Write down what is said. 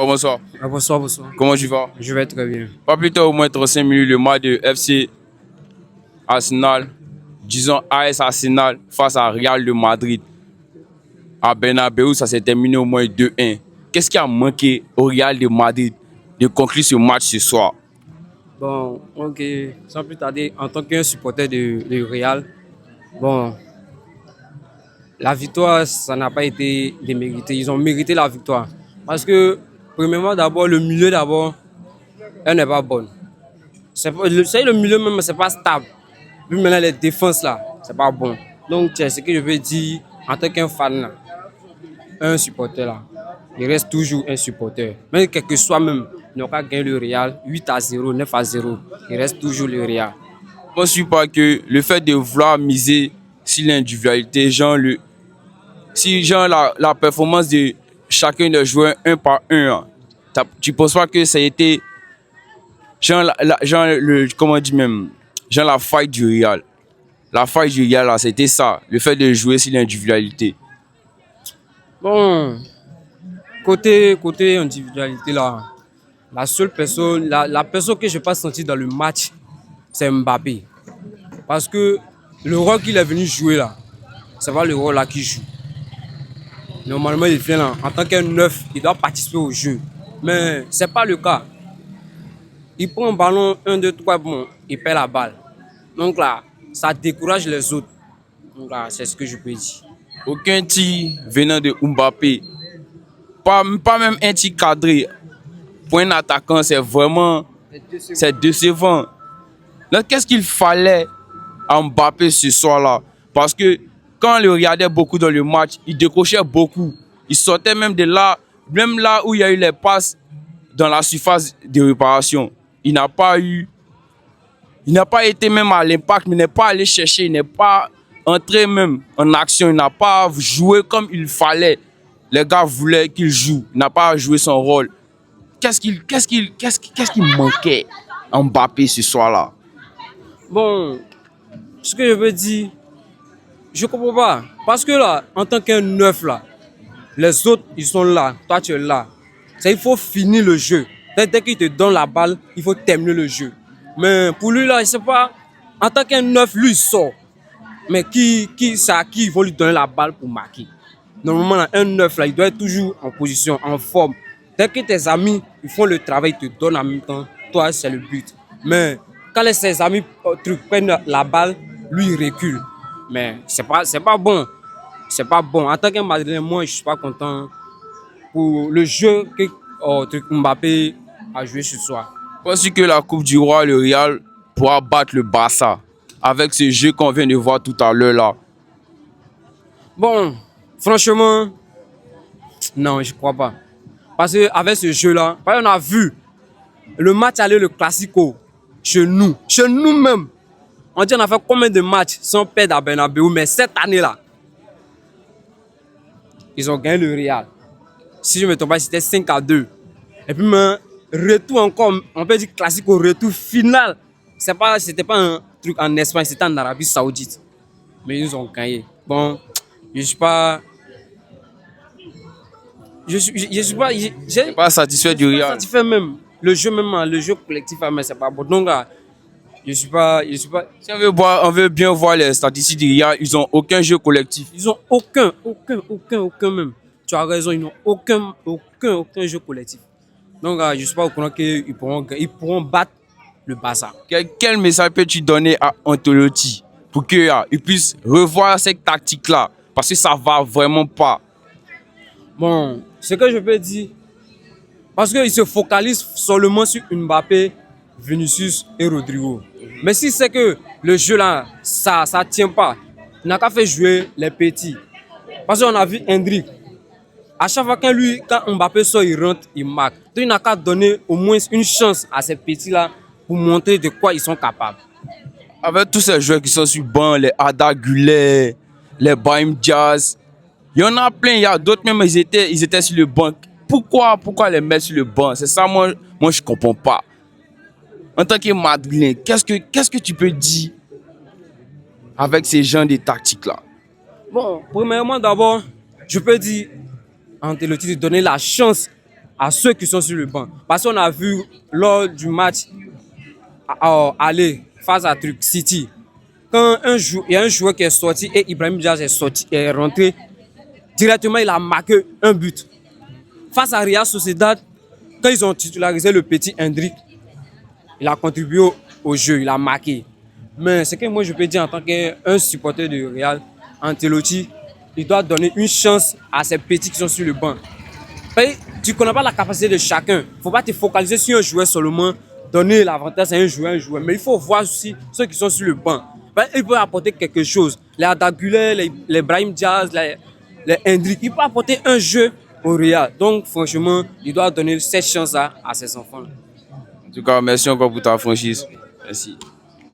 Oh, bonsoir. Ah, bonsoir, bonsoir. Comment tu vas? Je vais très bien. Pas plus tard, au moins 35 minutes, le match de FC Arsenal, disons AS Arsenal face à Real de Madrid à Bernabeu, ça s'est terminé au moins 2-1. Qu'est-ce qui a manqué au Real de Madrid de conclure ce match ce soir? Bon, ok, sans plus tarder, en tant qu'un supporter de Real, bon, la victoire, ça n'a pas été démérité. Ils ont mérité la victoire. Parce que, premièrement, d'abord, le milieu, d'abord, elle n'est pas bonne. Le milieu même, c'est pas stable. Vu maintenant les défenses là, c'est pas bon. Donc, c'est ce que je veux dire en tant qu'un fan là, un supporter là. Il reste toujours un supporter. Même quel que soit même, ils n'ont pas gagné le Real 8-0, 9-0. Il reste toujours le Real. Je ne pense pas que le fait de vouloir miser sur l'individualité, si la performance de chacun des joueurs un par un, hein, tu ne penses pas que ça a été comment on dit même, la faille du Real. La faille du Real, là, c'était ça, le fait de jouer sur l'individualité. Bon, côté individualité là, la seule personne, la personne que je n'ai pas senti dans le match, c'est Mbappé. Parce que le rôle qu'il est venu jouer là, c'est pas le rôle là qu'il joue. Normalement, il vient là, en tant qu'un neuf, il doit participer au jeu. Mais c'est pas le cas. Il prend un ballon, 1, 2, 3, bon, il perd la balle. Donc là, ça décourage les autres. Donc là, c'est ce que je peux dire. Aucun tir venant de Mbappé, pas même un tir cadré. Pour un attaquant, c'est décevant. Donc, qu'est-ce qu'il fallait à Mbappé ce soir-là? Parce que quand on le regardait beaucoup dans le match, il décrochait beaucoup. Il sortait même de là, même là où il y a eu les passes dans la surface de réparation. Il n'a pas été même à l'impact, mais il n'est pas allé chercher, il n'est pas entré même en action, il n'a pas joué comme il fallait. Les gars voulaient qu'il joue, il n'a pas joué son rôle. Qu'est-ce qui manquait à Mbappé ce soir-là? Bon, ce que je veux dire, je comprends pas. Parce que là, en tant qu'un neuf là, les autres, ils sont là, toi tu es là. Il faut finir le jeu. Dès qu'il te donne la balle, il faut terminer le jeu. Mais pour lui là, je sais pas, en tant qu'un neuf, lui il sort. Mais qui vont lui donner la balle pour marquer? Normalement, là, un neuf là, il doit être toujours en position, en forme. Dès que tes amis ils font le travail, ils te donnent en même temps, toi c'est le but. Mais quand ses amis prennent la balle, lui il recule. Mais c'est pas bon. C'est pas bon. En tant que Madrilène, moi je suis pas content pour le jeu que Mbappé a joué ce soir. Parce que la Coupe du Roi, le Real pourra battre le Barça avec ce jeu qu'on vient de voir tout à l'heure là. Bon, franchement, non, je crois pas. Parce qu'avec ce jeu-là, on a vu le match aller, le Classico, chez nous-mêmes. On dit on a fait combien de matchs sans perdre à Bernabeu, mais cette année-là, ils ont gagné le Real. Si je ne me trompe pas, c'était 5-2. Et puis, retour encore, on peut dire Classico, retour final. C'était pas un truc en Espagne, c'était en Arabie Saoudite. Mais ils ont gagné. Bon, je suis pas. Je suis pas. T'es pas satisfait du Real? Satisfait même. Le jeu collectif, mais c'est pas bon. Donc là, je suis pas. Si on veut bien voir les statistiques du Real, ils ont aucun jeu collectif. Ils ont aucun même. Tu as raison, ils n'ont aucun jeu collectif. Donc je suis pas au courant qu'ils pourront battre le Barça. Quel message peux-tu donner à Ancelotti pour qu'il puisse revoir cette tactique-là? Parce que ça va vraiment pas. Bon, ce que je peux dire, parce qu'il se focalise seulement sur Mbappé, Vinicius et Rodrigo. Mais si c'est que le jeu là, ça tient pas, il n'a qu'à faire jouer les petits. Parce qu'on a vu Hendrik. À chaque fois quand Mbappé sort, il rentre, il marque. Donc il n'a qu'à donner au moins une chance à ces petits-là pour montrer de quoi ils sont capables. Avec tous ces joueurs qui sont sur le banc, les Ada Güler, les Brahim Diaz, il y en a plein, il y a d'autres même, ils étaient sur le banc. Pourquoi les mettre sur le banc? C'est ça, moi je comprends pas. En tant que Madrilène, qu'est-ce que tu peux dire avec ces gens de tactiques-là? Bon, premièrement, d'abord, je peux dire à Ancelotti de donner la chance à ceux qui sont sur le banc. Parce qu'on a vu lors du match aller face à Truc City, quand il y a un joueur qui est sorti et Ibrahim Diaz est rentré, directement il a marqué un but. Face à Real Sociedad, quand ils ont titularisé le petit Hendrik, il a contribué au jeu, il a marqué. Mais ce que moi je peux dire en tant qu'un supporter de Real, Ancelotti, il doit donner une chance à ces petits qui sont sur le banc. Tu ne connais pas la capacité de chacun. Il ne faut pas te focaliser sur un joueur seulement, donner l'avantage à un joueur. Mais il faut voir aussi ceux qui sont sur le banc. Ils peuvent apporter quelque chose. Les Adagulé, les Brahim Diaz, les Hendrik, ils peuvent apporter un jeu au Real. Donc franchement, il doit donner cette chance à ces enfants. En tout cas, merci encore pour ta franchise. Merci.